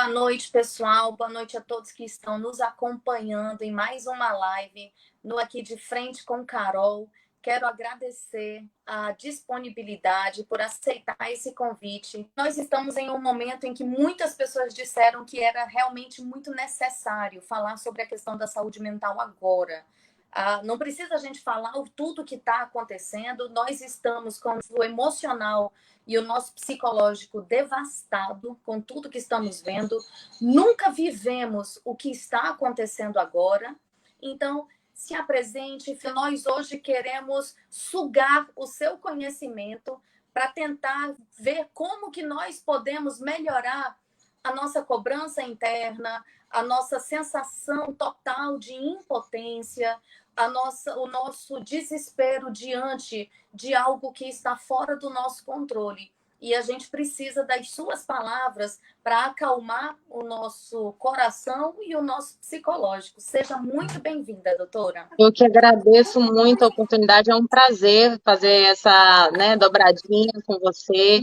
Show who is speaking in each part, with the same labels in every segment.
Speaker 1: Boa noite, pessoal. Boa noite a todos que estão nos acompanhando em mais uma live no Aqui de Frente com Carol. Quero agradecer a disponibilidade por aceitar esse convite. Nós estamos em um momento em que muitas pessoas disseram que era realmente muito necessário falar sobre a questão da saúde mental agora. Não precisa a gente falar tudo que está acontecendo. Nós estamos com o emocional e o nosso psicológico devastado com tudo que estamos vendo. Nunca vivemos o que está acontecendo agora. Então, se apresente. Nós hoje queremos sugar o seu conhecimento para tentar ver como que nós podemos melhorar a nossa cobrança interna, a nossa sensação total de impotência, o nosso desespero diante de algo que está fora do nosso controle. E a gente precisa das suas palavras para acalmar o nosso coração e o nosso psicológico. Seja muito bem-vinda, doutora.
Speaker 2: Eu que agradeço muito a oportunidade, é um prazer fazer essa, dobradinha com você.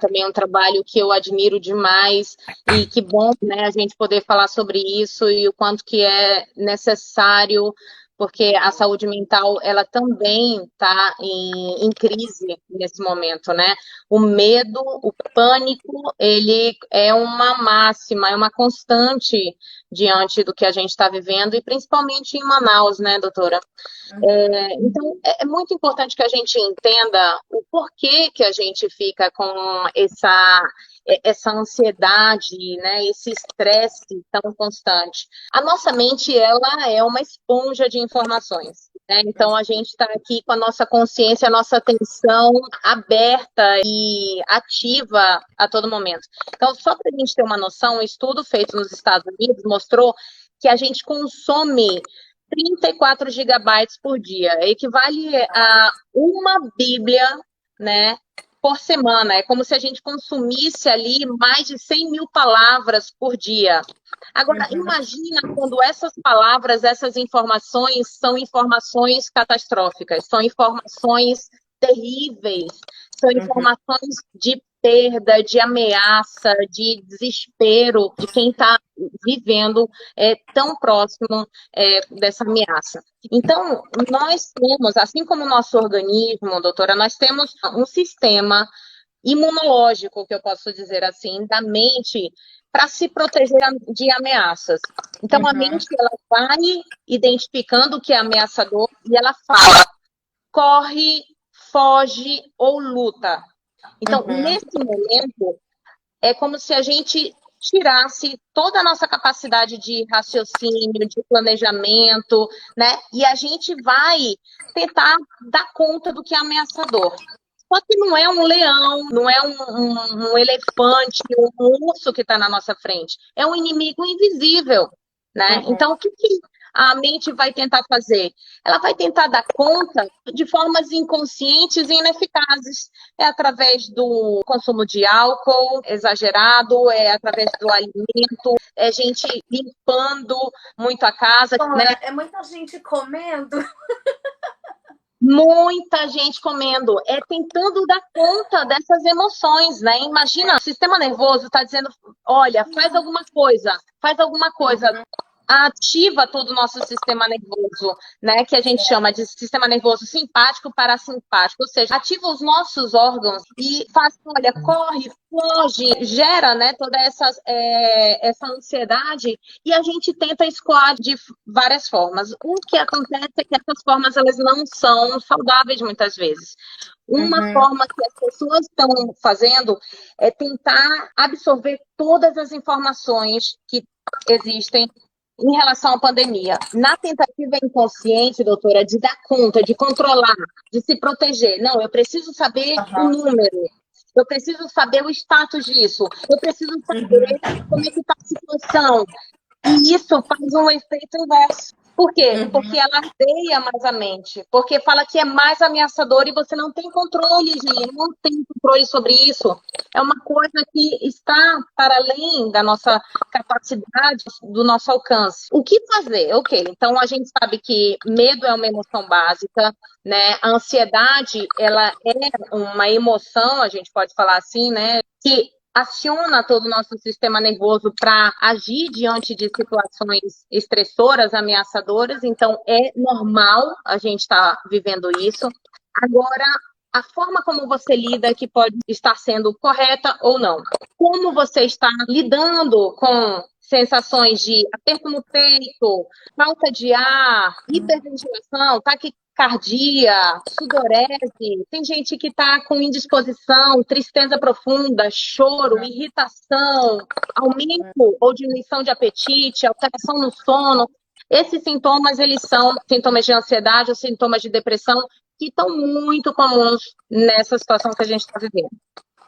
Speaker 2: Também é um trabalho que eu admiro demais e que bom, a gente poder falar sobre isso e o quanto que é necessário, porque a saúde mental, ela também está em crise nesse momento, né? O medo, o pânico, ele é uma máxima, é uma constante diante do que a gente está vivendo, e principalmente em Manaus, né, doutora? Então, é muito importante que a gente entenda o porquê que a gente fica com essa ansiedade, né, esse estresse tão constante. A nossa mente, ela é uma esponja de informações, né? Então, a gente está aqui com a nossa consciência, a nossa atenção aberta e ativa a todo momento. Então, só para a gente ter uma noção, um estudo feito nos Estados Unidos mostrou que a gente consome 34 gigabytes por dia, equivale a uma Bíblia, né, por semana. É como se a gente consumisse ali mais de 100 mil palavras por dia. Agora, imagina quando essas palavras, essas informações são informações catastróficas, são informações terríveis, são informações de perda, de ameaça, de desespero de quem está vivendo tão próximo dessa ameaça. Então, nós temos, assim como o nosso organismo, doutora, nós temos um sistema imunológico, que eu posso dizer assim, da mente, para se proteger de ameaças. Então, a mente, ela vai identificando o que é ameaçador e ela fala, corre, foge ou luta. Então, nesse momento, é como se a gente tirasse toda a nossa capacidade de raciocínio, de planejamento, né? E a gente vai tentar dar conta do que é ameaçador. Só que não é um leão, não é um elefante, um urso que está na nossa frente. É um inimigo invisível, né? Então, o que a mente vai tentar fazer? Ela vai tentar dar conta de formas inconscientes e ineficazes. É através do consumo de álcool exagerado, é através do alimento, é gente limpando muito a casa.
Speaker 1: Né? É muita gente comendo.
Speaker 2: Muita gente comendo, tentando dar conta dessas emoções, né? Imagina, o sistema nervoso está dizendo, olha, faz alguma coisa, ativa todo o nosso sistema nervoso, né, que a gente chama de sistema nervoso simpático, parasimpático, ou seja, ativa os nossos órgãos e faz, olha, corre, foge, gera, né, toda essa ansiedade, e a gente tenta escoar de várias formas. O que acontece é que essas formas, elas não são saudáveis muitas vezes. Uma forma que as pessoas estão fazendo é tentar absorver todas as informações que existem em relação à pandemia, na tentativa inconsciente, doutora, de dar conta, de controlar, de se proteger. Não, eu preciso saber o número, eu preciso saber o status disso, eu preciso saber como é que está a situação. E isso faz um efeito inverso. Por quê? Porque ela ardeia mais a mente, porque fala que é mais ameaçador e você não tem controle, gente, não tem controle sobre isso. É uma coisa que está para além da nossa capacidade, do nosso alcance. O que fazer? Ok, então a gente sabe que medo é uma emoção básica, né? A ansiedade, ela é uma emoção, a gente pode falar assim, né? Que aciona todo o nosso sistema nervoso para agir diante de situações estressoras, ameaçadoras. Então, é normal a gente estar vivendo isso. Agora, a forma como você lida que pode estar sendo correta ou não. Como você está lidando com sensações de aperto no peito, falta de ar, hiperventilação, taquicardia, sudorese. Tem gente que está com indisposição, tristeza profunda, choro, irritação, aumento ou diminuição de apetite, alteração no sono. Esses sintomas, eles são sintomas de ansiedade ou sintomas de depressão que estão muito comuns nessa situação que a gente está vivendo.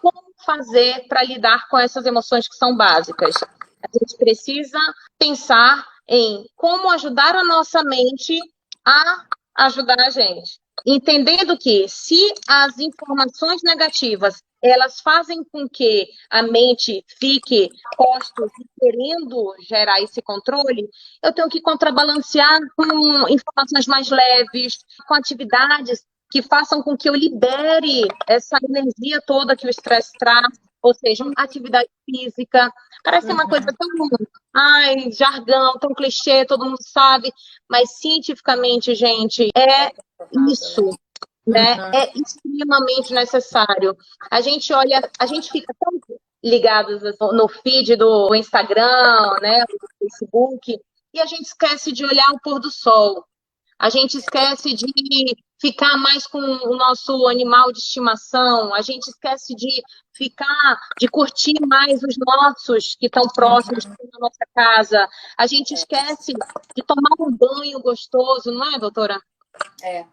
Speaker 2: Como fazer para lidar com essas emoções que são básicas? A gente precisa pensar em como ajudar a nossa mente a ajudar a gente. Entendendo que se as informações negativas elas fazem com que a mente fique posta querendo gerar esse controle, eu tenho que contrabalancear com informações mais leves, com atividades que façam com que eu libere essa energia toda que o estresse traz, ou seja, uma atividade física. Parece uma coisa tão, ai, jargão, tão clichê, todo mundo sabe, mas cientificamente, gente, é isso, né? É extremamente necessário. A gente olha, a gente fica tão ligados no feed do Instagram, né, do Facebook, e a gente esquece de olhar o pôr do sol. A gente esquece de ficar mais com o nosso animal de estimação, a gente esquece de curtir mais os nossos que estão próximos da nossa casa, a gente esquece de tomar um banho gostoso, não é, doutora?
Speaker 1: É.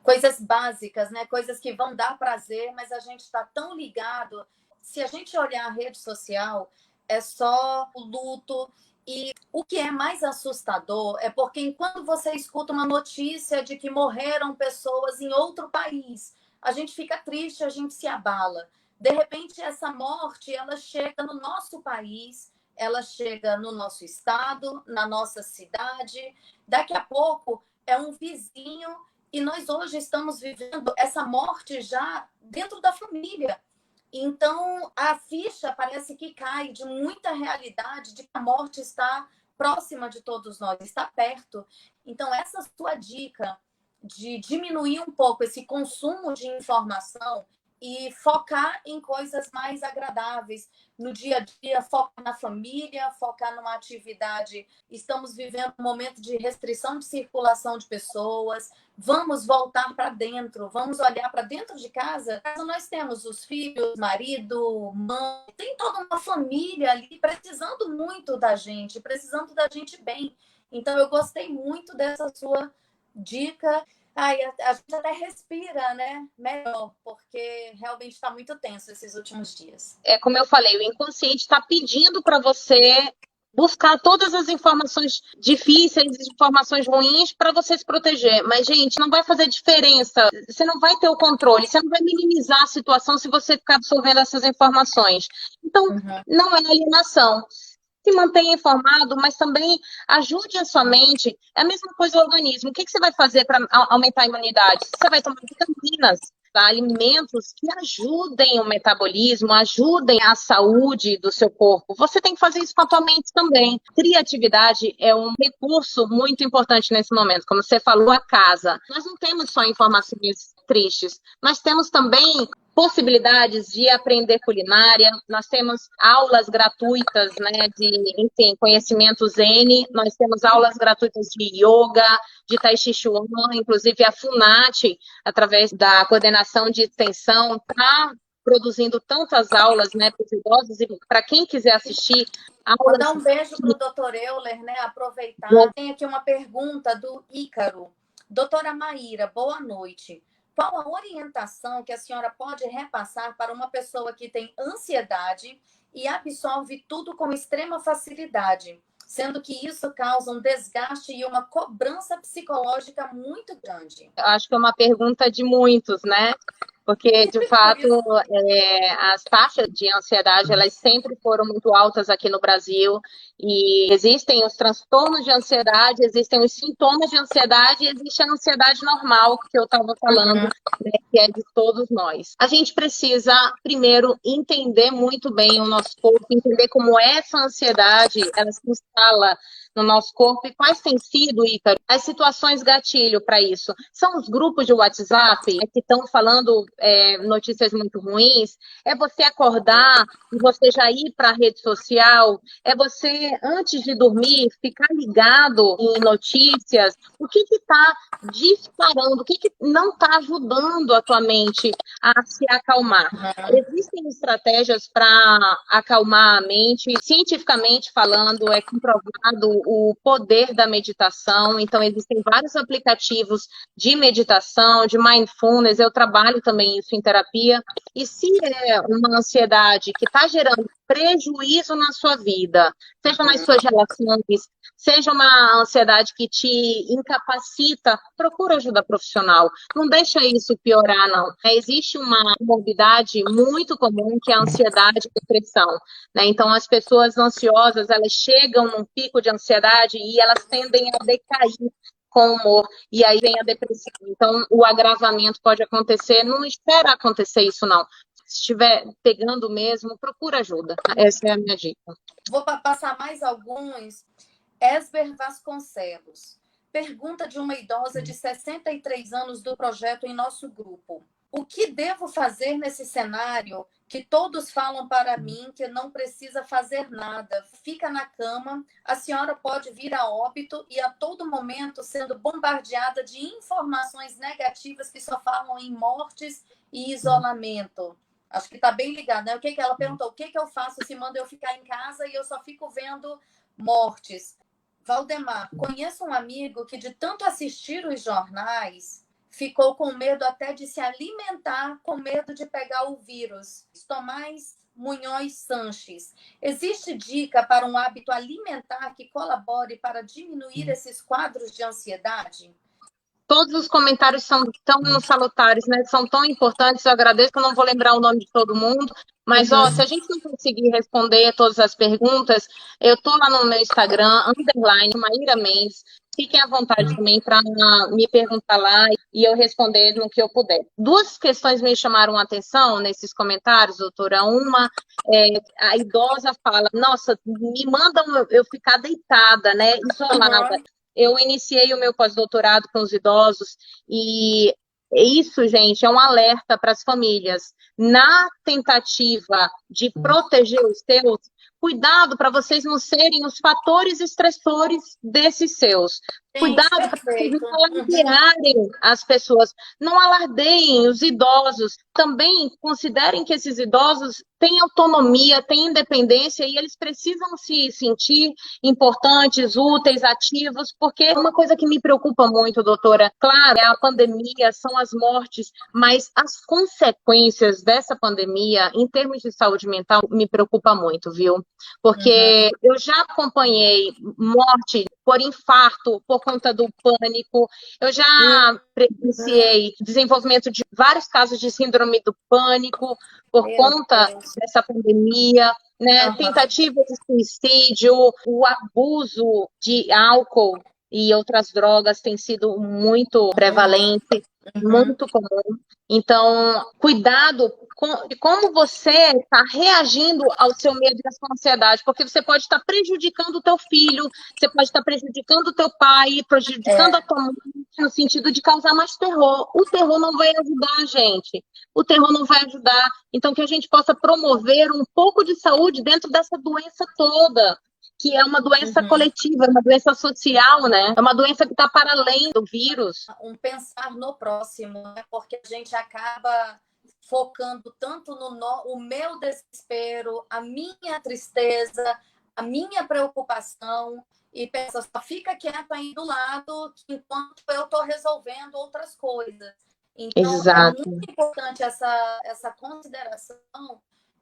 Speaker 1: Coisas básicas, né? Coisas que vão dar prazer, mas a gente está tão ligado. Se a gente olhar a rede social, é só o luto. E o que é mais assustador é porque enquanto você escuta uma notícia de que morreram pessoas em outro país, a gente fica triste, a gente se abala. De repente, essa morte, ela chega no nosso país, ela chega no nosso estado, na nossa cidade. Daqui a pouco, é um vizinho e nós hoje estamos vivendo essa morte já dentro da família. Então, a ficha parece que cai de muita realidade de que a morte está próxima de todos nós, está perto. Então, essa sua dica de diminuir um pouco esse consumo de informação e focar em coisas mais agradáveis no dia a dia, focar na família, focar numa atividade. Estamos vivendo um momento de restrição de circulação de pessoas. Vamos voltar para dentro, vamos olhar para dentro de casa. Nós temos os filhos, marido, mãe, tem toda uma família ali precisando muito da gente, precisando da gente bem. Então, eu gostei muito dessa sua dica. Ai, a gente até respira, né? Melhor, porque realmente está muito tenso esses últimos dias.
Speaker 2: É como eu falei, o inconsciente está pedindo para você buscar todas as informações difíceis, informações ruins para você se proteger. Mas, gente, não vai fazer diferença. Você não vai ter o controle, você não vai minimizar a situação se você ficar absorvendo essas informações. Então, não é alienação. Se mantenha informado, mas também ajude a sua mente. É a mesma coisa o organismo. O que você vai fazer para aumentar a imunidade? Você vai tomar vitaminas, tá? Alimentos que ajudem o metabolismo, ajudem a saúde do seu corpo. Você tem que fazer isso com a tua mente também. Criatividade é um recurso muito importante nesse momento. Como você falou, a casa. Nós não temos só informações tristes, nós temos também possibilidades de aprender culinária, nós temos aulas gratuitas, né, de, enfim, conhecimento Zen, nós temos aulas gratuitas de yoga, de Tai Chi Chuan, inclusive a FUNAT, através da coordenação de extensão, está produzindo tantas aulas, né, para os idosos e para quem quiser assistir.
Speaker 1: Vou dar um beijo para o doutor Euler, né, aproveitar. Tem aqui uma pergunta do Ícaro. Doutora Maíra, boa noite. Qual a orientação que a senhora pode repassar para uma pessoa que tem ansiedade e absorve tudo com extrema facilidade, sendo que isso causa um desgaste e uma cobrança psicológica muito grande?
Speaker 2: Eu acho que é uma pergunta de muitos, né? Porque, de fato, as taxas de ansiedade, elas sempre foram muito altas aqui no Brasil, e existem os transtornos de ansiedade, existem os sintomas de ansiedade, e existe a ansiedade normal, que eu estava falando, né, que é de todos nós. A gente precisa, primeiro, entender muito bem o nosso corpo, entender como essa ansiedade, ela se instala no nosso corpo, e quais têm sido, Ícaro, as situações gatilho para isso. São os grupos de WhatsApp que estão falando notícias muito ruins, é você acordar e você já ir para a rede social, é você, antes de dormir, ficar ligado em notícias, o que está disparando, o que não está ajudando a tua mente a se acalmar. Existem estratégias para acalmar a mente, cientificamente falando, é comprovado o poder da meditação, então existem vários aplicativos de meditação, de mindfulness, eu trabalho também isso em terapia, e se é uma ansiedade que está gerando prejuízo na sua vida, seja nas suas relações, seja uma ansiedade que te incapacita, procura ajuda profissional, não deixa isso piorar, não. Existe uma morbidade muito comum, que é a ansiedade e depressão, né? Então, as pessoas ansiosas, elas chegam num pico de ansiedade e elas tendem a decair com o humor, e aí vem a depressão. Então, o agravamento pode acontecer, não espera acontecer isso, não. Se estiver pegando mesmo, procura ajuda. Essa é a minha dica.
Speaker 1: Vou passar mais alguns. Esber Vasconcelos. Pergunta de uma idosa de 63 anos do projeto em nosso grupo. O que devo fazer nesse cenário que todos falam para mim que não precisa fazer nada? Fica na cama, a senhora pode vir a óbito e a todo momento sendo bombardeada de informações negativas que só falam em mortes e isolamento. Acho que está bem ligado, né? O que ela perguntou? O que eu faço se manda eu ficar em casa e eu só fico vendo mortes? Valdemar, conheço um amigo que de tanto assistir os jornais ficou com medo até de se alimentar, com medo de pegar o vírus. Tomás Munhoz Sanches. Existe dica para um hábito alimentar que colabore para diminuir esses quadros de ansiedade?
Speaker 2: Todos os comentários são tão salutares, né? São tão importantes. Eu agradeço, que eu não vou lembrar o nome de todo mundo, mas se a gente não conseguir responder todas as perguntas, eu estou lá no meu Instagram, _Maíra Mendes. Fiquem à vontade também para me perguntar lá e eu responder no que eu puder. Duas questões me chamaram a atenção nesses comentários, doutora. Uma, a idosa fala, nossa, me mandam eu ficar deitada, né, isolada. Eu iniciei o meu pós-doutorado com os idosos e isso, gente, é um alerta para as famílias. Na tentativa de proteger os seus, cuidado para vocês não serem os fatores estressores desses seus. Cuidado para vocês não alardearem as pessoas, não alardeiem os idosos. Também considerem que esses idosos têm autonomia, têm independência e eles precisam se sentir importantes, úteis, ativos, porque uma coisa que me preocupa muito, doutora, claro, é a pandemia, são as mortes, mas as consequências dessa pandemia, em termos de saúde mental, me preocupa muito, viu? Porque eu já acompanhei morte por infarto, por conta do pânico, eu já presenciei desenvolvimento de vários casos de síndrome do pânico por conta dessa pandemia, né? Tentativa de suicídio, o abuso de álcool e outras drogas tem sido muito prevalente, muito comum. Então, cuidado de como você está reagindo ao seu medo e à sua ansiedade, porque você pode estar prejudicando o teu filho, você pode estar prejudicando o teu pai, prejudicando a tua mãe, no sentido de causar mais terror. O terror não vai ajudar a gente. O terror não vai ajudar. Então, que a gente possa promover um pouco de saúde dentro dessa doença toda, que é uma doença coletiva, uma doença social, né? É uma doença que está para além do vírus.
Speaker 1: Um pensar no próximo, né? Porque a gente acaba focando tanto no o meu desespero, a minha tristeza, a minha preocupação, e pensa, só fica quieta aí do lado enquanto eu estou resolvendo outras coisas. Então,
Speaker 2: exato,
Speaker 1: é muito importante essa consideração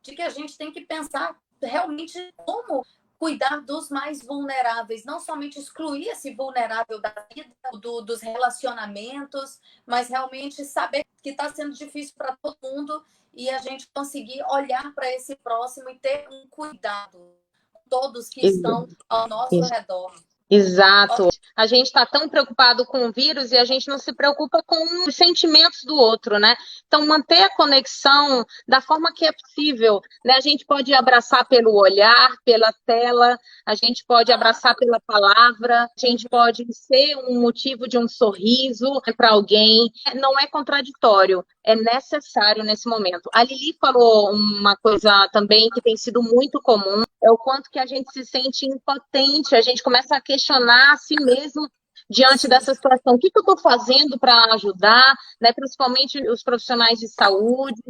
Speaker 1: de que a gente tem que pensar realmente como cuidar dos mais vulneráveis, não somente excluir esse vulnerável da vida, dos relacionamentos, mas realmente saber que está sendo difícil para todo mundo, e a gente conseguir olhar para esse próximo e ter um cuidado com todos que estão ao nosso redor.
Speaker 2: Exato. A gente está tão preocupado com o vírus e a gente não se preocupa com os sentimentos do outro, né? Então, manter a conexão da forma que é possível, né? A gente pode abraçar pelo olhar, pela tela, a gente pode abraçar pela palavra, a gente pode ser um motivo de um sorriso para alguém. Não é contraditório, é necessário nesse momento. A Lili falou uma coisa também que tem sido muito comum, é o quanto que a gente se sente impotente, a gente começa a questionar a si mesmo diante dessa situação. O que eu estou fazendo para ajudar, né? Principalmente os profissionais de saúde,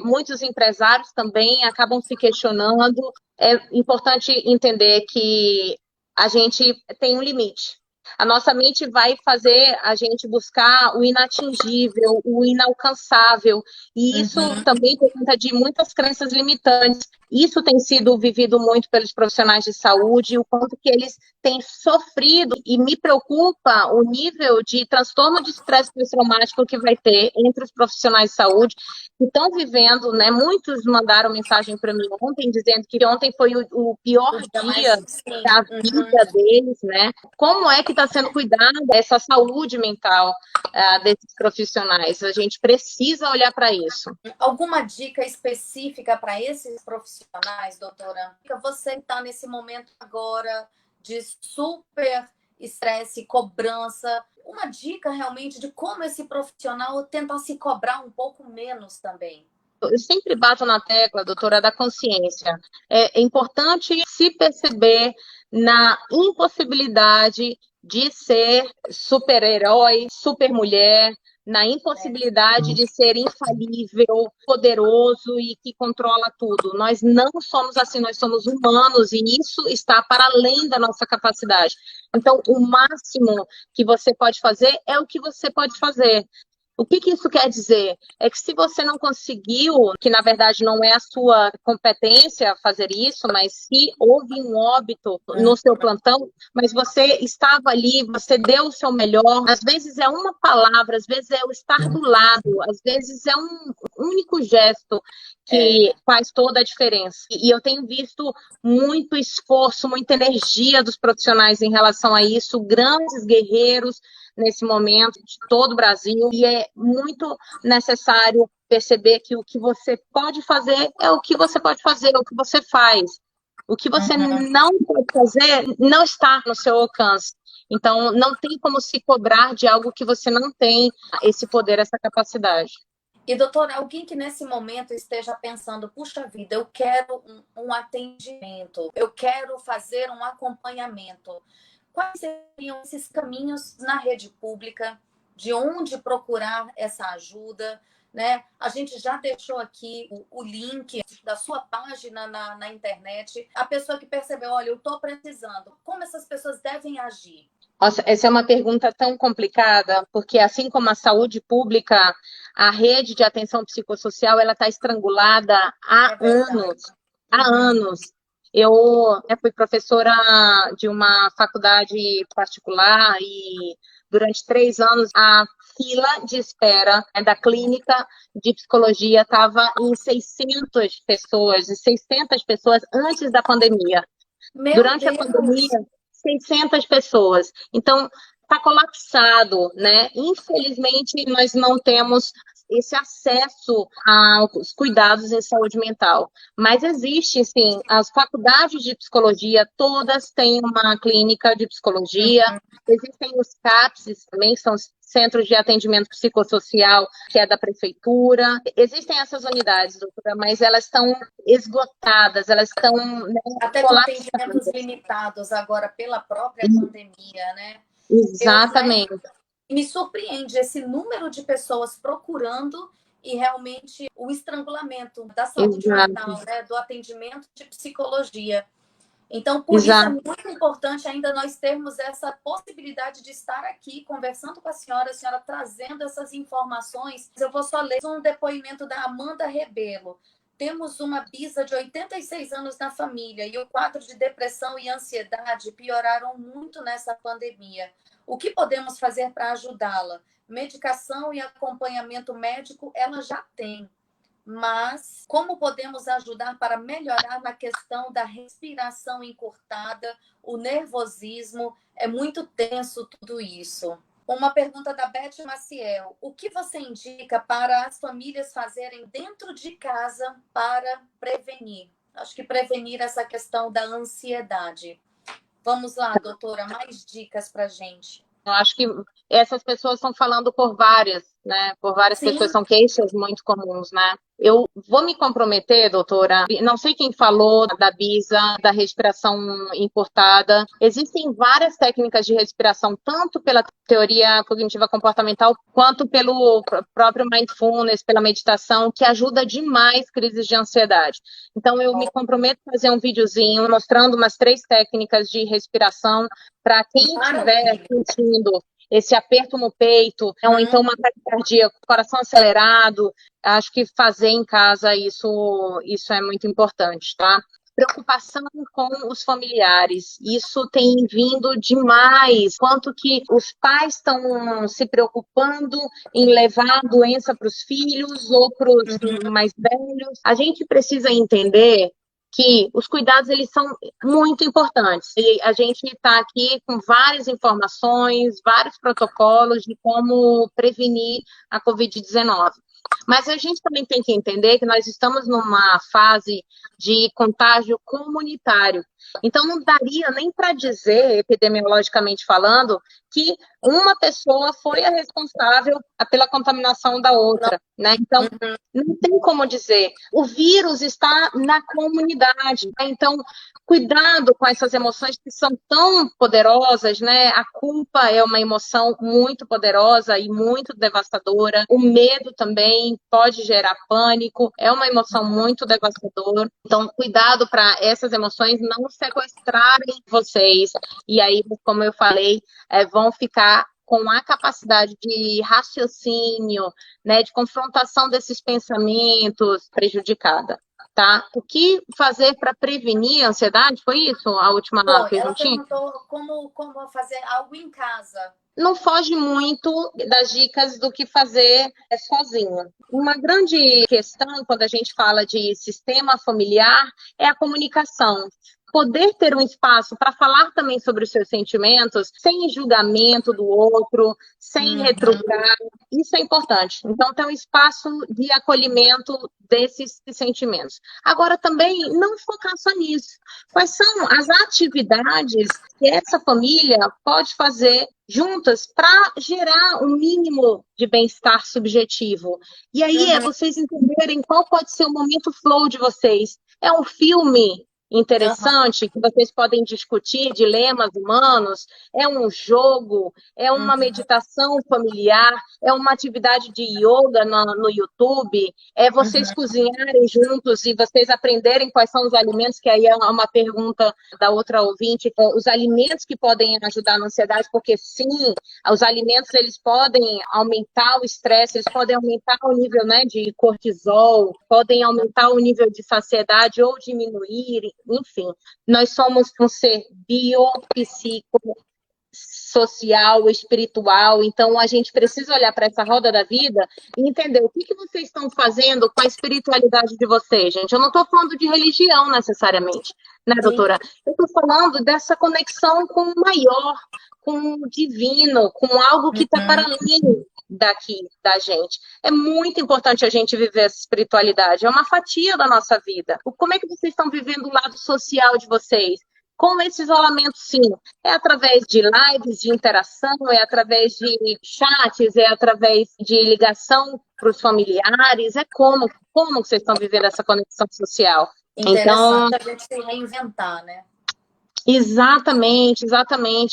Speaker 2: muitos empresários também acabam se questionando. É importante entender que a gente tem um limite. A nossa mente vai fazer a gente buscar o inatingível, o inalcançável, e isso também por conta de muitas crenças limitantes. Isso tem sido vivido muito pelos profissionais de saúde, o quanto que eles têm sofrido, e me preocupa o nível de transtorno de estresse pós-traumático que vai ter entre os profissionais de saúde que estão vivendo, né? Muitos mandaram mensagem para mim ontem, dizendo que ontem foi o pior dia da vida deles, né? Como é que está sendo cuidada essa saúde mental desses profissionais? A gente precisa olhar para isso.
Speaker 1: Alguma dica específica para esses profissionais, doutora? Você está nesse momento agora de super estresse, cobrança. Uma dica realmente de como esse profissional tentar se cobrar um pouco menos também.
Speaker 2: Eu sempre bato na tecla, doutora, da consciência. É importante se perceber na impossibilidade de ser super-herói, super-mulher, na impossibilidade de ser infalível, poderoso e que controla tudo. Nós não somos assim, nós somos humanos e isso está para além da nossa capacidade. Então, o máximo que você pode fazer é o que você pode fazer. O que isso quer dizer? É que se você não conseguiu, que na verdade não é a sua competência fazer isso, mas se houve um óbito no seu plantão, mas você estava ali, você deu o seu melhor, às vezes é uma palavra, às vezes é o estar do lado, às vezes é um único gesto que faz toda a diferença. E eu tenho visto muito esforço, muita energia dos profissionais em relação a isso, grandes guerreiros nesse momento de todo o Brasil, e é muito necessário perceber que o que você pode fazer é o que você pode fazer, é o que você faz. O que você não pode fazer não está no seu alcance. Então, não tem como se cobrar de algo que você não tem esse poder, essa capacidade.
Speaker 1: E, doutora, alguém que nesse momento esteja pensando, puxa vida, eu quero um atendimento, eu quero fazer um acompanhamento. Quais seriam esses caminhos na rede pública, de onde procurar essa ajuda, né? A gente já deixou aqui o link da sua página na internet. A pessoa que percebeu, olha, eu estou precisando, como essas pessoas devem agir?
Speaker 2: Nossa, essa é uma pergunta tão complicada, porque assim como a saúde pública, a rede de atenção psicossocial, ela está estrangulada há anos. Há anos. Eu fui professora de uma faculdade particular e durante 3 anos a fila de espera da clínica de psicologia estava em 600 pessoas, e 600 pessoas antes da pandemia. Durante a pandemia, 600 pessoas. Então, está colapsado, né? Infelizmente, nós não temos esse acesso aos cuidados em saúde mental. Mas existe, sim, as faculdades de psicologia, todas têm uma clínica de psicologia, existem os CAPS também, que são os Centros de Atendimento Psicossocial, que é da prefeitura. Existem essas unidades, doutora, mas elas estão esgotadas, elas estão, né,
Speaker 1: até com atendimentos limitados agora pela própria pandemia, né?
Speaker 2: Exatamente.
Speaker 1: Me surpreende esse número de pessoas procurando e realmente o estrangulamento da saúde mental, né? Do atendimento de psicologia. Então, por isso é muito importante ainda nós termos essa possibilidade de estar aqui conversando com a senhora trazendo essas informações. Eu vou só ler um depoimento da Amanda Rebelo. Temos uma bisa de 86 anos na família e o quadro de depressão e ansiedade pioraram muito nessa pandemia. O que podemos fazer para ajudá-la? Medicação e acompanhamento médico ela já tem, mas como podemos ajudar para melhorar na questão da respiração encurtada, o nervosismo? É muito tenso tudo isso. Uma pergunta da Beth Maciel. O que você indica para as famílias fazerem dentro de casa para prevenir? Acho que prevenir essa questão da ansiedade. Vamos lá, doutora, mais dicas para a gente.
Speaker 2: Eu acho que essas pessoas estão falando por várias, né? Por várias
Speaker 1: Sim.
Speaker 2: pessoas, são queixas muito comuns, né? Eu vou me comprometer, doutora, não sei quem falou da bisa, da respiração encurtada. Existem várias técnicas de respiração, tanto pela teoria cognitiva comportamental, quanto pelo próprio mindfulness, pela meditação, que ajuda demais crises de ansiedade. Então, eu me comprometo a fazer um videozinho mostrando umas 3 técnicas de respiração para quem estiver sentindo esse aperto no peito, ou então uma taquicardia, coração acelerado. Acho que fazer em casa isso é muito importante, tá? Preocupação com os familiares, isso tem vindo demais, quanto que os pais estão se preocupando em levar a doença para os filhos ou para os mais velhos. A gente precisa entender que os cuidados, eles são muito importantes. E a gente está aqui com várias informações, vários protocolos de como prevenir a Covid-19. Mas a gente também tem que entender que nós estamos numa fase de contágio comunitário. Então, não daria nem para dizer, epidemiologicamente falando, que uma pessoa foi a responsável pela contaminação da outra, né? Então, não tem como dizer. O vírus está na comunidade, né? Então, cuidado com essas emoções que são tão poderosas, né? A culpa é uma emoção muito poderosa e muito devastadora. O medo também pode gerar pânico, é uma emoção muito devastadora. Então, cuidado para essas emoções não sequestrarem vocês. E aí, como eu falei, vão ficar com a capacidade de raciocínio, né, de confrontação desses pensamentos prejudicada, tá? O que fazer para prevenir a ansiedade? Foi isso a última perguntinha?
Speaker 1: Ela perguntou como fazer algo em casa.
Speaker 2: Não foge muito das dicas do que fazer sozinho. Uma grande questão, quando a gente fala de sistema familiar, é a comunicação. Poder ter um espaço para falar também sobre os seus sentimentos, sem julgamento do outro, sem retrucar, isso é importante. Então, ter um espaço de acolhimento desses sentimentos. Agora, também, não focar só nisso. Quais são as atividades que essa família pode fazer juntas para gerar um mínimo de bem-estar subjetivo? E aí é vocês entenderem qual pode ser o momento flow de vocês. É um filme interessante que vocês podem discutir dilemas humanos, é um jogo, é uma meditação familiar, é uma atividade de yoga no YouTube, é vocês cozinharem juntos e vocês aprenderem quais são os alimentos, que aí é uma pergunta da outra ouvinte, os alimentos que podem ajudar na ansiedade, porque sim, os alimentos eles podem aumentar o estresse, eles podem aumentar o nível, né, de cortisol, podem aumentar o nível de saciedade ou diminuir. Enfim, nós somos um ser biopsíquico, social, espiritual, então a gente precisa olhar para essa roda da vida e entender o que vocês estão fazendo com a espiritualidade de vocês, gente. Eu não estou falando de religião necessariamente, né, doutora? Eu estou falando dessa conexão com o maior, com o divino, com algo que está para além daqui da gente. É muito importante a gente viver essa espiritualidade, é uma fatia da nossa vida. Como é que vocês estão vivendo o lado social de vocês? Com esse isolamento, sim, é através de lives, de interação, é através de chats, é através de ligação para os familiares, é como vocês estão vivendo essa conexão social.
Speaker 1: Interessante a gente se reinventar, né?
Speaker 2: Exatamente.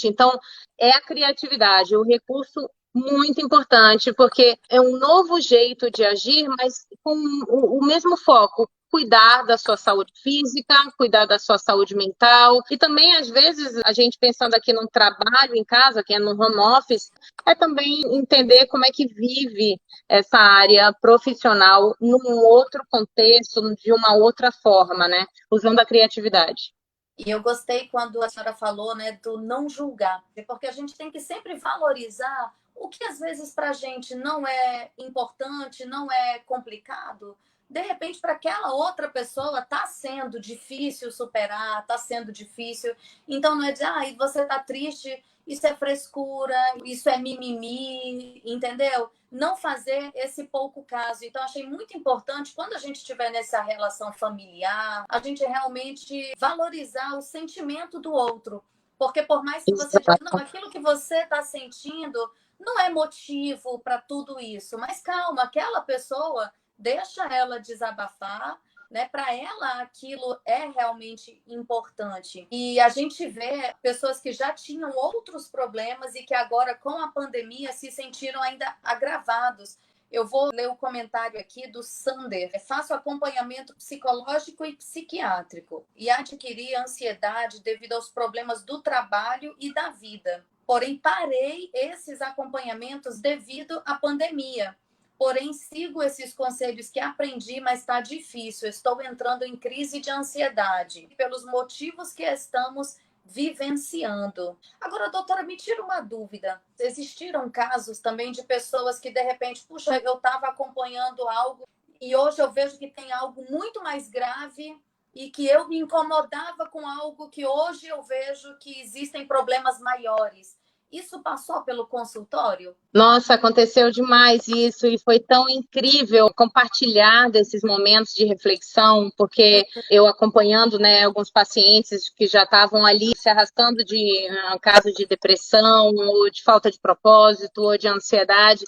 Speaker 2: Então, é a criatividade, o recurso muito importante, porque é um novo jeito de agir, mas com o mesmo foco, cuidar da sua saúde física, cuidar da sua saúde mental. E também, às vezes, a gente pensando aqui num trabalho em casa, que é no home office, é também entender como é que vive essa área profissional num outro contexto, de uma outra forma, né? Usando a criatividade.
Speaker 1: E eu gostei quando a senhora falou, né, do não julgar, porque a gente tem que sempre valorizar o que às vezes para a gente não é importante, não é complicado. De repente, para aquela outra pessoa está sendo difícil superar, está sendo difícil. Então, não é dizer, ah, você está triste, isso é frescura, isso é mimimi, entendeu? Não fazer esse pouco caso. Então, achei muito importante, quando a gente estiver nessa relação familiar, a gente realmente valorizar o sentimento do outro. Porque por mais que você diga, não, aquilo que você está sentindo não é motivo para tudo isso. Mas calma, aquela pessoa, deixa ela desabafar, né? Para ela aquilo é realmente importante. E a gente vê pessoas que já tinham outros problemas e que agora com a pandemia se sentiram ainda agravados. Eu vou ler o comentário aqui do Sander. Faço acompanhamento psicológico e psiquiátrico e adquiri ansiedade devido aos problemas do trabalho e da vida. Porém, parei esses acompanhamentos devido à pandemia. Porém, sigo esses conselhos que aprendi, mas está difícil. Estou entrando em crise de ansiedade pelos motivos que estamos vivenciando. Agora, doutora, me tira uma dúvida. Existiram casos também de pessoas que, de repente, puxa, eu estava acompanhando algo e hoje eu vejo que tem algo muito mais grave e que eu me incomodava com algo que hoje eu vejo que existem problemas maiores. Isso passou pelo consultório?
Speaker 2: Nossa, aconteceu demais isso e foi tão incrível compartilhar desses momentos de reflexão, porque eu acompanhando, né, alguns pacientes que já estavam ali se arrastando de um caso de depressão, ou de falta de propósito, ou de ansiedade,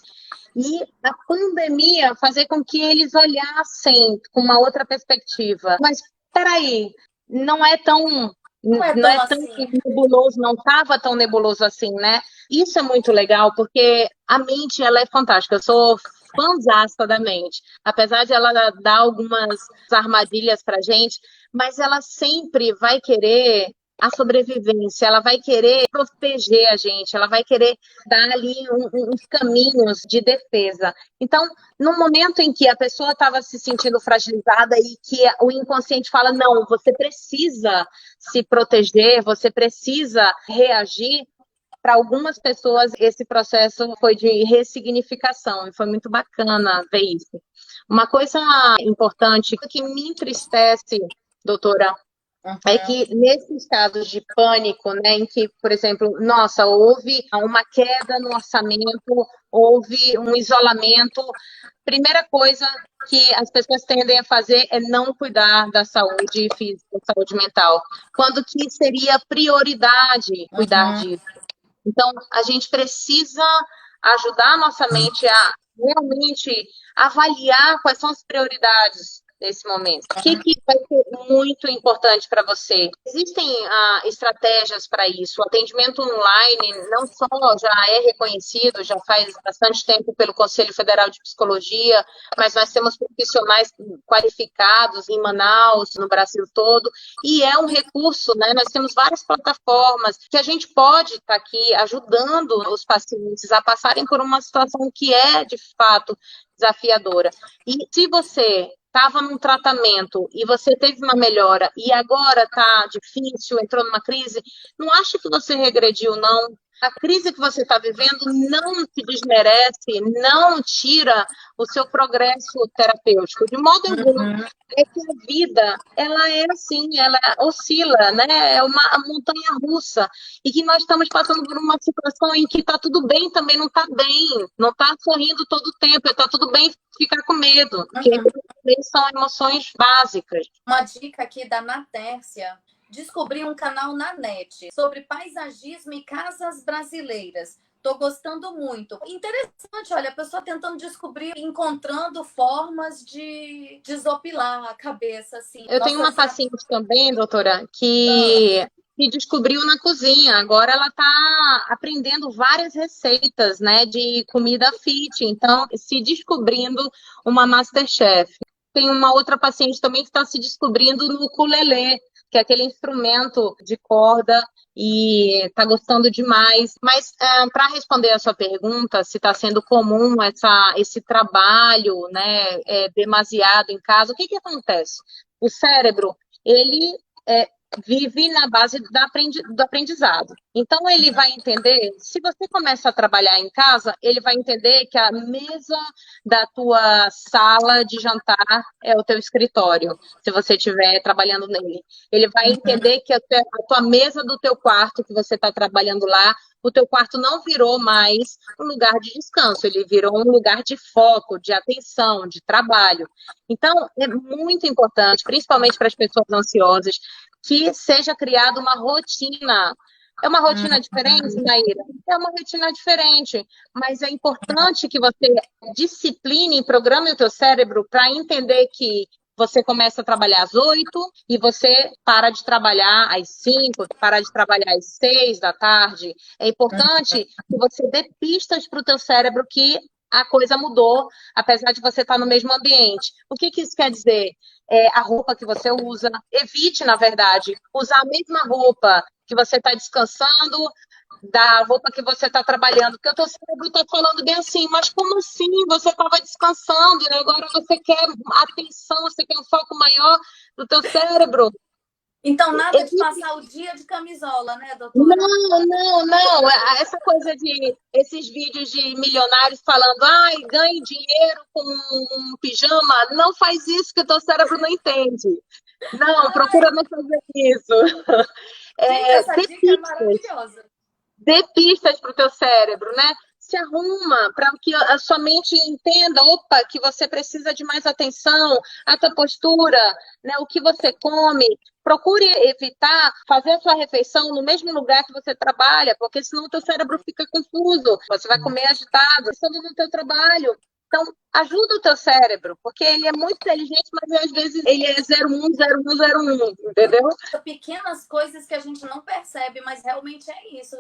Speaker 2: e a pandemia fazer com que eles olhassem com uma outra perspectiva. Mas peraí, não é tão não é tão
Speaker 1: assim.
Speaker 2: nebuloso, não estava tão nebuloso assim, né? Isso é muito legal, porque a mente, ela é fantástica. Eu sou fãzaça da mente. Apesar de ela dar algumas armadilhas pra gente, mas ela sempre vai querer a sobrevivência, ela vai querer proteger a gente, ela vai querer dar ali uns caminhos de defesa. Então, no momento em que a pessoa estava se sentindo fragilizada e que o inconsciente fala, não, você precisa se proteger, você precisa reagir, para algumas pessoas esse processo foi de ressignificação e foi muito bacana ver isso. Uma coisa importante que me entristece, doutora, é que nesses casos de pânico, né, em que, por exemplo, nossa, houve uma queda no orçamento, houve um isolamento, primeira coisa que as pessoas tendem a fazer é não cuidar da saúde física, da saúde mental, quando que seria prioridade cuidar disso. Então, a gente precisa ajudar a nossa mente a realmente avaliar quais são as prioridades nesse momento. O que vai ser muito importante para você? Existem estratégias para isso. O atendimento online não só já é reconhecido, já faz bastante tempo pelo Conselho Federal de Psicologia, mas nós temos profissionais qualificados em Manaus, no Brasil todo, e é um recurso, né? Nós temos várias plataformas que a gente pode estar aqui ajudando os pacientes a passarem por uma situação que é, de fato, desafiadora. E se você estava num tratamento e você teve uma melhora e agora está difícil, entrou numa crise, não acha que você regrediu, não. A crise que você está vivendo não te desmerece, não tira o seu progresso terapêutico, de modo algum. É que a vida, ela é assim, ela oscila, né? É uma montanha russa. E que nós estamos passando por uma situação em que está tudo bem, também não está bem. Não está sorrindo todo o tempo, está tudo bem ficar com medo. Porque são emoções básicas.
Speaker 1: Uma dica aqui da Natércia. Descobri um canal na net sobre paisagismo e casas brasileiras. Estou gostando muito. Interessante, olha, a pessoa tentando descobrir, encontrando formas de desopilar a cabeça, assim.
Speaker 2: Eu tenho uma paciente também, doutora, que se descobriu na cozinha. Agora ela está aprendendo várias receitas, né, de comida fit. Então, se descobrindo uma MasterChef. tem uma outra paciente também que está se descobrindo no ukulele, que é aquele instrumento de corda, e está gostando demais. Mas para responder a sua pergunta, se está sendo comum esse trabalho, né, demasiado em casa, o que que acontece? O cérebro, ele vive na base do aprendizado. Então, ele vai entender, se você começa a trabalhar em casa, ele vai entender que a mesa da tua sala de jantar é o teu escritório, se você estiver trabalhando nele. Ele vai entender que a tua mesa do teu quarto, que você está trabalhando lá, o teu quarto não virou mais um lugar de descanso, ele virou um lugar de foco, de atenção, de trabalho. Então, é muito importante, principalmente para as pessoas ansiosas, que seja criada uma rotina. É uma rotina diferente, Maíra? É uma rotina diferente, mas é importante que você discipline e programe o teu cérebro para entender que você começa a trabalhar às 8 e você para de trabalhar às 5, para de trabalhar às 6 da tarde. É importante que você dê pistas para o teu cérebro que a coisa mudou, apesar de você estar no mesmo ambiente. O que isso quer dizer? A roupa que você usa, evite, na verdade, usar a mesma roupa que você está descansando, da roupa que você está trabalhando, porque o teu cérebro está falando bem assim, mas como assim? Você estava descansando, e agora você quer atenção, você quer um foco maior do teu cérebro.
Speaker 1: Então, nada de passar o dia de camisola, né, doutora?
Speaker 2: Não. Essa coisa de esses vídeos de milionários falando, ai, ganhe dinheiro com um pijama, não faz isso que o teu cérebro não entende. Não, procura não fazer isso.
Speaker 1: Gente, essa dica é maravilhosa.
Speaker 2: Dê pistas para o teu cérebro, né? Se arruma para que a sua mente entenda, opa, que você precisa de mais atenção, a tua postura, né? O que você come. Procure evitar fazer a sua refeição no mesmo lugar que você trabalha, porque senão o teu cérebro fica confuso. Você vai comer agitado, pensando no teu trabalho. Então, ajuda o teu cérebro, porque ele é muito inteligente, mas às vezes ele é 010101, entendeu?
Speaker 1: Pequenas coisas que a gente não percebe, mas realmente é isso.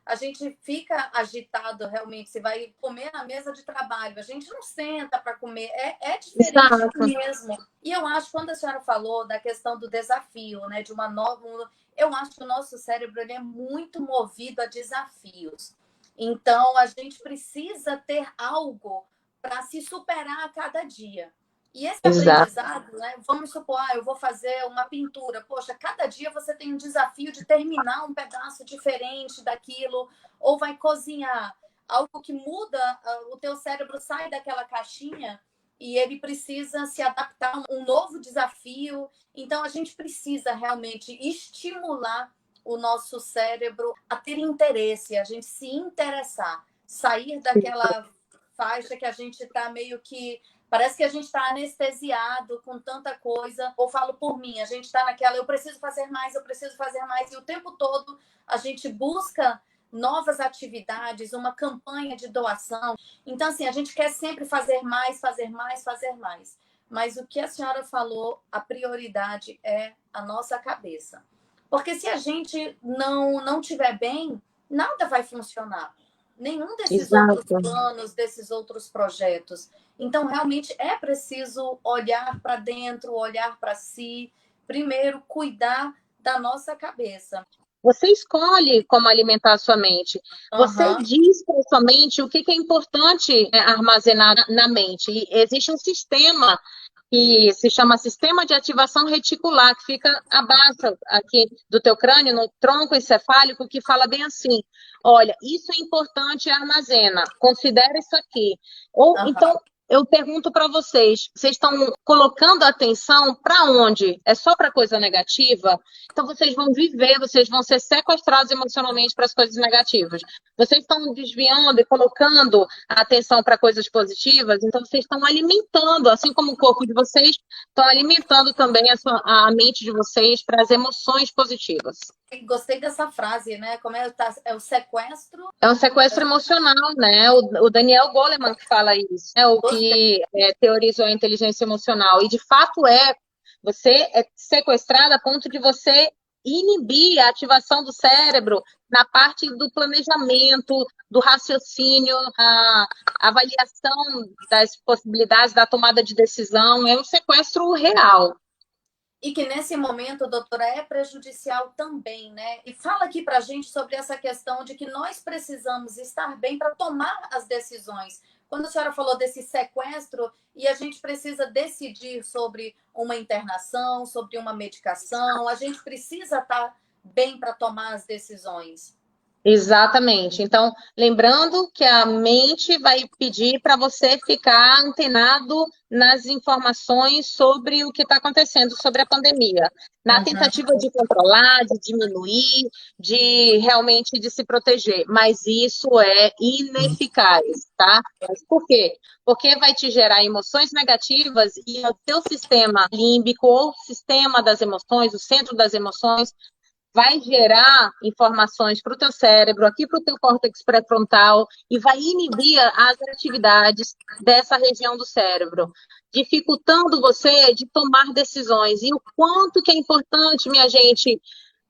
Speaker 1: A gente fica agitado realmente, se vai comer na mesa de trabalho, a gente não senta para comer, é diferente
Speaker 2: Exato.
Speaker 1: mesmo. E eu acho, quando a senhora falou da questão do desafio, né, de uma nova... Eu acho que o nosso cérebro ele é muito movido a desafios. Então, a gente precisa ter algo para se superar a cada dia. E esse aprendizado, né? Vamos supor, eu vou fazer uma pintura. Poxa, cada dia você tem um desafio de terminar um pedaço diferente daquilo, ou vai cozinhar. Algo que muda, o teu cérebro sai daquela caixinha e ele precisa se adaptar a um novo desafio. Então, a gente precisa realmente estimular o nosso cérebro a ter interesse, a gente se interessar, sair daquela faixa que a gente está meio que... Parece que a gente está anestesiado com tanta coisa. Ou falo por mim, a gente está naquela, eu preciso fazer mais, e o tempo todo a gente busca novas atividades, uma campanha de doação. Então, assim, a gente quer sempre fazer mais. Mas o que a senhora falou, a prioridade é a nossa cabeça. Porque se a gente não tiver bem, nada vai funcionar. Nenhum desses outros planos, desses outros projetos. Então, realmente, é preciso olhar para dentro, olhar para si. Primeiro, cuidar da nossa cabeça.
Speaker 2: Você escolhe como alimentar a sua mente. Você diz para a sua mente o que é importante armazenar na mente. E existe um sistema que se chama sistema de ativação reticular, que fica abaixo aqui do teu crânio, no tronco encefálico, que fala bem assim, olha, isso é importante, armazena, considera isso aqui. Ou então, eu pergunto para vocês estão colocando atenção para onde? É só para coisa negativa? Então, vocês vão viver, vocês vão ser sequestrados emocionalmente para as coisas negativas. Vocês estão desviando e colocando a atenção para coisas positivas, então vocês estão alimentando, assim como o corpo de vocês, estão alimentando também a mente de vocês para as emoções positivas.
Speaker 1: Gostei dessa frase, né? Como é o sequestro?
Speaker 2: É um sequestro emocional, né? O Daniel Goleman que fala isso, é o que teorizou a inteligência emocional. E, de fato, você é sequestrado a ponto de você inibir a ativação do cérebro na parte do planejamento, do raciocínio, a avaliação das possibilidades da tomada de decisão. É um sequestro real.
Speaker 1: E que nesse momento, doutora, é prejudicial também, né? E fala aqui para a gente sobre essa questão de que nós precisamos estar bem para tomar as decisões. Quando a senhora falou desse sequestro e a gente precisa decidir sobre uma internação, sobre uma medicação, a gente precisa estar bem para tomar as decisões.
Speaker 2: Exatamente. Então, lembrando que a mente vai pedir para você ficar antenado nas informações sobre o que está acontecendo, sobre a pandemia, na tentativa de controlar, de diminuir, de realmente de se proteger. Mas isso é ineficaz, tá? Mas por quê? Porque vai te gerar emoções negativas e o teu sistema límbico ou sistema das emoções, o centro das emoções, vai gerar informações para o teu cérebro, aqui para o teu córtex pré-frontal, e vai inibir as atividades dessa região do cérebro, dificultando você de tomar decisões. E o quanto que é importante, minha gente,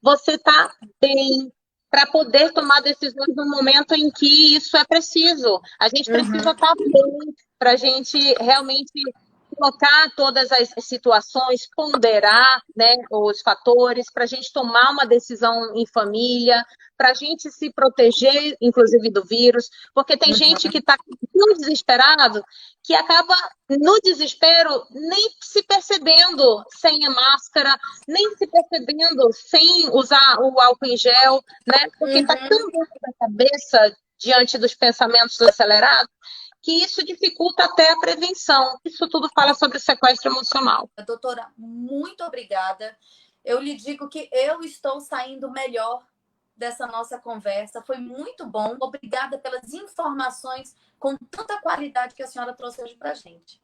Speaker 2: você estar bem para poder tomar decisões no momento em que isso é preciso. A gente precisa estar bem para a gente realmente colocar todas as situações, ponderar, né, os fatores, para a gente tomar uma decisão em família, para a gente se proteger, inclusive, do vírus, porque tem gente que está tão desesperado que acaba, no desespero, nem se percebendo sem a máscara, nem se percebendo sem usar o álcool em gel, né, porque está tão dentro da cabeça, diante dos pensamentos acelerados, que isso dificulta até a prevenção. Isso tudo fala sobre o sequestro emocional.
Speaker 1: Doutora, muito obrigada. Eu lhe digo que eu estou saindo melhor dessa nossa conversa. Foi muito bom. Obrigada pelas informações com tanta qualidade que a senhora trouxe hoje para a gente.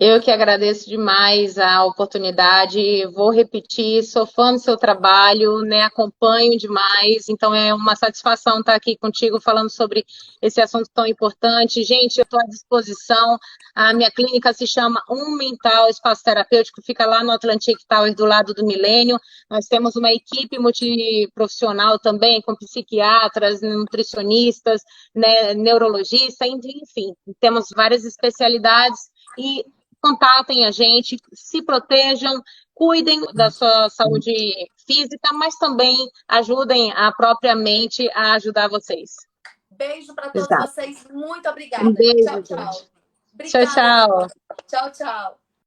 Speaker 2: Eu que agradeço demais a oportunidade, vou repetir, sou fã do seu trabalho, né, acompanho demais, então é uma satisfação estar aqui contigo falando sobre esse assunto tão importante. Gente, eu estou à disposição, a minha clínica se chama Mental Espaço Terapêutico, fica lá no Atlantic Tower, do lado do Milênio. Nós temos uma equipe multiprofissional também, com psiquiatras, nutricionistas, né, neurologistas, enfim, temos várias especialidades e contatem a gente, se protejam, cuidem da sua saúde física, mas também ajudem a própria mente a ajudar vocês.
Speaker 1: Beijo para todos vocês. Muito obrigada.
Speaker 2: Um beijo,
Speaker 1: tchau, tchau.
Speaker 2: Gente. Obrigada. Tchau, tchau.
Speaker 1: Tchau, tchau.